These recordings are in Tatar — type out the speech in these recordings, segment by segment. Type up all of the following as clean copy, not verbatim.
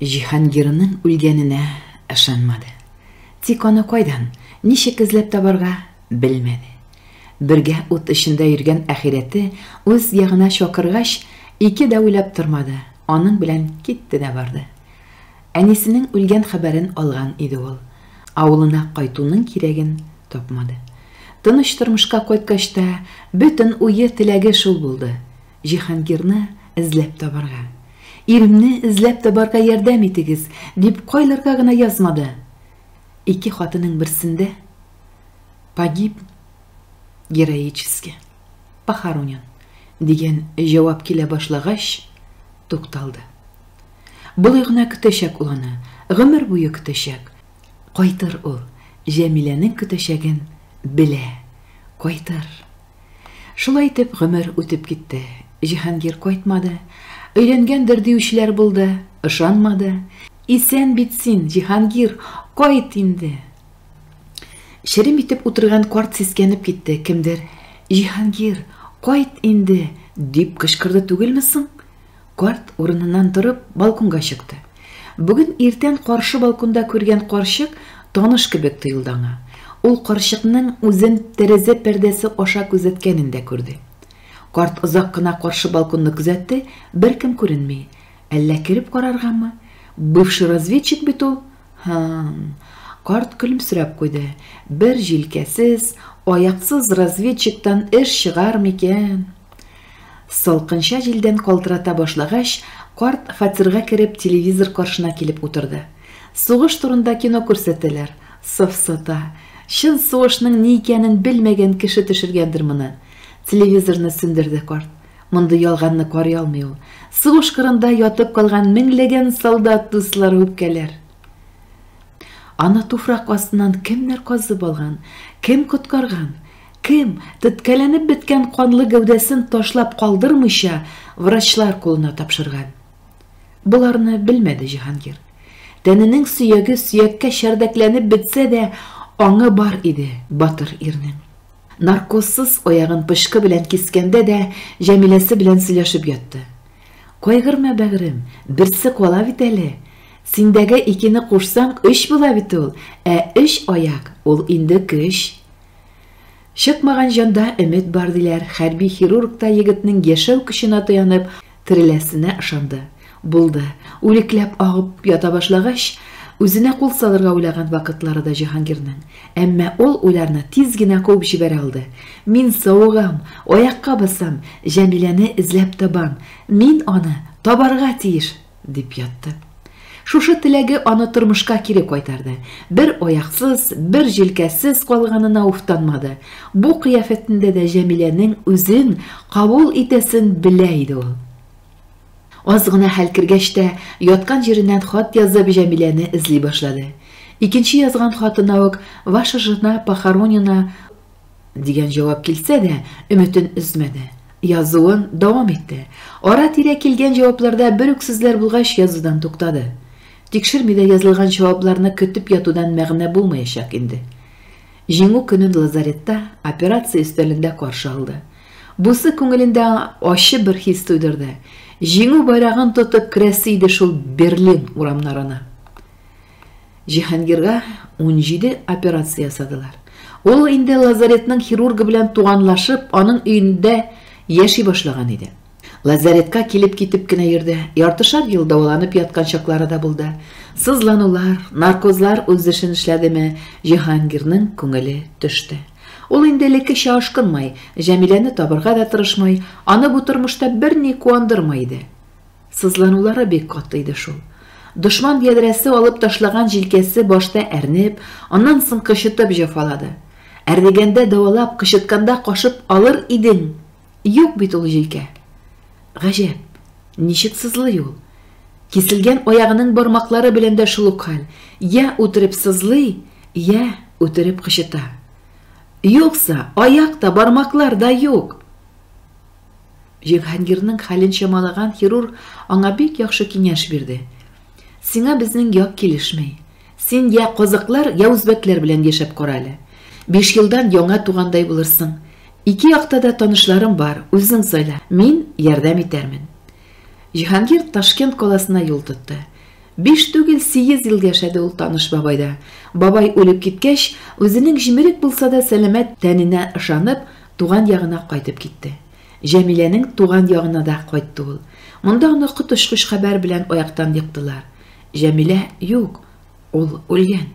Җиһангирның үлгәненә ышанмады. Тик аны кайдан, ничек эзләп табарга белмәде. Бергә ут эчендә йөргән әхирәте үз ягына чакыргач, ике дә уйлап тормады. Аның белән китте дә барды. Әнисенең үлгән хәбәрен алган иде ул. Авылына кайтуның кирәген тапмады. Тыныч тормышка кайткач та, бөтен уе теләге шул булды. Җиһангирны эзләп табарга. Иремне эзләп табарга ярдәм итегез, дип кайларга гына язмады. Ике хатының берсендә погиб героически, похоронен дигән җавап килә башлагач, тукталды. Булай гына көтәчәк ул аны, гомер буе көтәчәк. Кайтыр ул, Җәмиләнең көтәчәген белә, кайтыр. Шулай итеп гомер үтеп китте. Җиһангир кайтмады. Өйләнгәндер диючеләр булды, ышанмады. Исән бит син, Җиһангир, кайт инде. Шерим итеп утырган карт сискәнеп китте. Кемдер Җиһангир, кайт инде дип кычкырды түгелме соң? Карт урыныннан торып балконга чыкты. Бүген иртән каршы балконда күргән карчык таныш кебек тоелды аңа. Ул карчыкның үзен тәрәзә пәрдәсе аша күзәткәнен дә күрде. Карт озак кына каршы балконны күзәтте, беркем күренми. Әллә кирип карарганмы? Бывший разведчик бит ул. Карт көлемсерәп куйды. Бер җилкәсез, аяксыз разведчиктан эш чыгар микән? Салкынча җилдән калтырата башлагач, карт фатирга кирип телевизор каршына килеп утырды. Сугыш турында кино күрсәтәләр. Сафсата. Чын сугышның ни икәнен белмәгән кеше төшергәндер моны. Телевизорны сүндерде карт. Монда ялганны карый алмый ул. Сугыш кырында ятып калган меңләгән солдат дуслары үпкәләр. Аны туфрак астыннан кемнәр казып алган, кем коткарган, кем теткәләнеп беткән канлы гәүдәсен ташлап калдырмыйча врачлар кулына тапшырган. Буларны белмәде Җиһангир. Тәненең сөяге сөяккә шәрдәкләнеп бетсә дә, аңы бар иде батыр ирнең. Наркозсыз аягын пышкы белән кискәндә дә Җәмиләсе белән сөйләшеп ятты. Кайгырма, бәгърем, берсе кала бит әле. Синдәге икене кушсаң, 3 була бит ул, ә 3 аяк ул инде көч. Чыкмаган җанда өмет бар диләр. Хәрби хирург та егетнең яшәү көченә таянып, тереләсенә ышанды. Булды. Үлекләп агып ята башлагач, үзенә кул салырга уйлаган вакытлары да Җиһангирның. Әмма ул уйларны тиз генә куып җибәрә алды. Мин сауыгам, аякка басам, Җәмиләне эзләп табам. Мин аны табарга тиеш, дип ятты. Шушы теләге аны тормышка кире кайтарды. Бер аяксыз, бер җилкәсез калганына уфтанмады. Бу кыяфәтендә дә Җәмиләнең үзен кабул итәсен белә иде ул. Аз гына хәл кергәч тә, яткан җиреннән хат язып Җәмиләне эзли башлады. Икенче язган хатына ук «Ваша жена похоронена» дигән җавап килсә дә, өметен үзмәде. Язуын дәвам итте. Ара-тирә килгән җавапларда бер үк сүзләр булгач, язудан туктады. Тикшермидә язылган җавапларны көтеп ятудан мәгънә булмаячак инде. Җиңү көнен лазаретта операция өстәлендә каршы алды. Бусы күңелендә ачы бер хис туйдырды. Җиңү байрагын тотып керәсе иде шул Берлин урамнарына. Җиһангирга 17 операция ясадылар. Ул инде лазаретның хирургы белән туганлашып, аның өендә яши башлаган иде. Лазаретка килеп китеп кенә йөрде. Яртышар ел дәваланып яткан чаклары да булды. Сызланулар, наркозлар үз эшен эшләдеме, Җиһангирның күңеле төште. Ул инде элеккечә ашкынмай, Җәмиләне табырга да тырышмай, аны бу тормышта берни куандырмай иде. Сызланулары бик каты иде шул. Дошман ядрәсе алып ташлаган җилкәсе башта әрнеп, аннан соң кычытып җәфалады. Әрдегәндә дәвалап, кычытканда кашып алыр идең. Юк бит ул җилкә. Гаҗәп, ничек сызлый ул? Киселгән аягының бармаклары белән дә шул ук хәл. Я үтереп сызлый, я үтереп кычыта. Юкса, аякта бармаклар да юк. Җиһангирның хәлен чамалаган хирург аңа бик яхшы киңәш бирде. Сиңа безнең як килешмәй. Син я козыклар, я үзбәкләр белән яшәп кара әле. 5 елдан яңа тугандай булырсың. Ике якта да танышларым бар, үзең сайла. Мин ярдәм итәрмен. Җиһангир Ташкент каласына юл тотты. 5 түгел 8 ел яшәде ул таныш бабайда. Бабай үлеп киткәч, үзенең җимерек булса да сәламәт тәненә ышанып, туган ягына кайтып китте. Җәмиләнең туган ягына да кайтты ул. Монда аны котышкыч хәбәр белән аяктан йыктылар. Җәмилә юк, ул үлгән.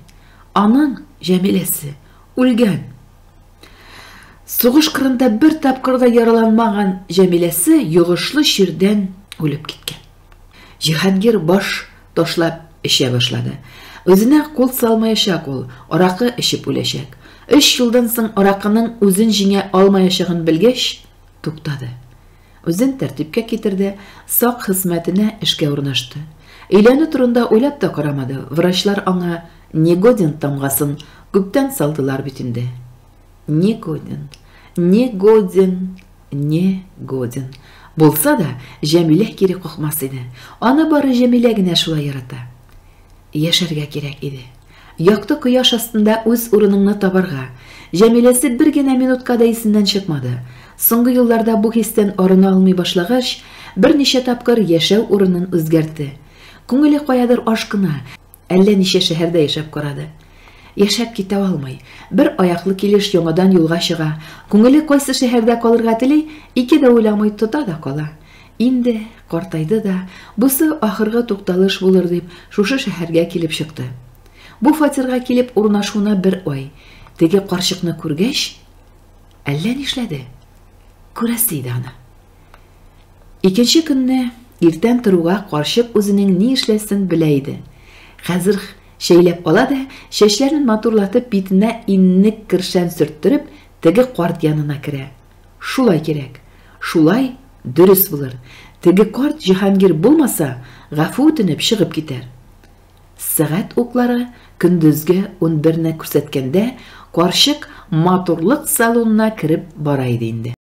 Аның Җәмиләсе үлгән. Сугыш кырында бер тапкыр да яраланмаган Җәмиләсе йогышлы ширдән үлеп киткән. Җиһангир баш ташлап эчә башлады. Үзенә кул салмаячак ул, аракы эчеп үләчәк. 3 елдан соң аракының үзен җиңә алмаячагын белгәч, туктады. Үзен тәртипкә китерде, сак хезмәтенә эшкә урнашты. Өйләнү турында уйлап та карамады. Врачлар аңа негоден тамгасын күптән салдылар бит инде. Негоден, негоден. Булса да, Җәмилә кире какмас иде. Аны бары Җәмилә генә шулай ярата. Яшәргә кирәк иде. Якты кояш астында үз урыныңны табарга. Җәмиләсе бер генә минутка да исеннән чыкмады. Соңгы елларда бу хистән арына алмый башлагач, берничә тапкыр яшәү урынын үзгәртте. Күңеле каядыр ашкына, әллә ничә шәһәрдә яшәп карады. Яшәп китә алмый. Бер аяклы килеш яңадан юлга чыга. Күңеле кайсы шәһәрдә калырга тели, ике дә уйламый тота да кала. Инде картайды да, бусы ахыргы тукталыш булыр дип, шушы шәһәргә килеп чыкты. Бу фатирга килеп урнашуына бер ай. Теге карчыкны күргәч, әллә нишләде? Күрәсе иде аны. Икенче көнне иртән торуга карчык үзенең ни эшләсен белә иде. Хәзер шәйләп ала да, чәчләрен матурлатып битенә иннек кершән сөрттөреп, теге карт янына керә. Шулай кирәк. Шулай дөрес булыр. Теге карт Җиһангир булмаса, гафу үтенеп чыгып китәр. Сәгать уклары көндезге 11-не күрсәткәндә, карчык матурлык салонына кереп бара иде инде.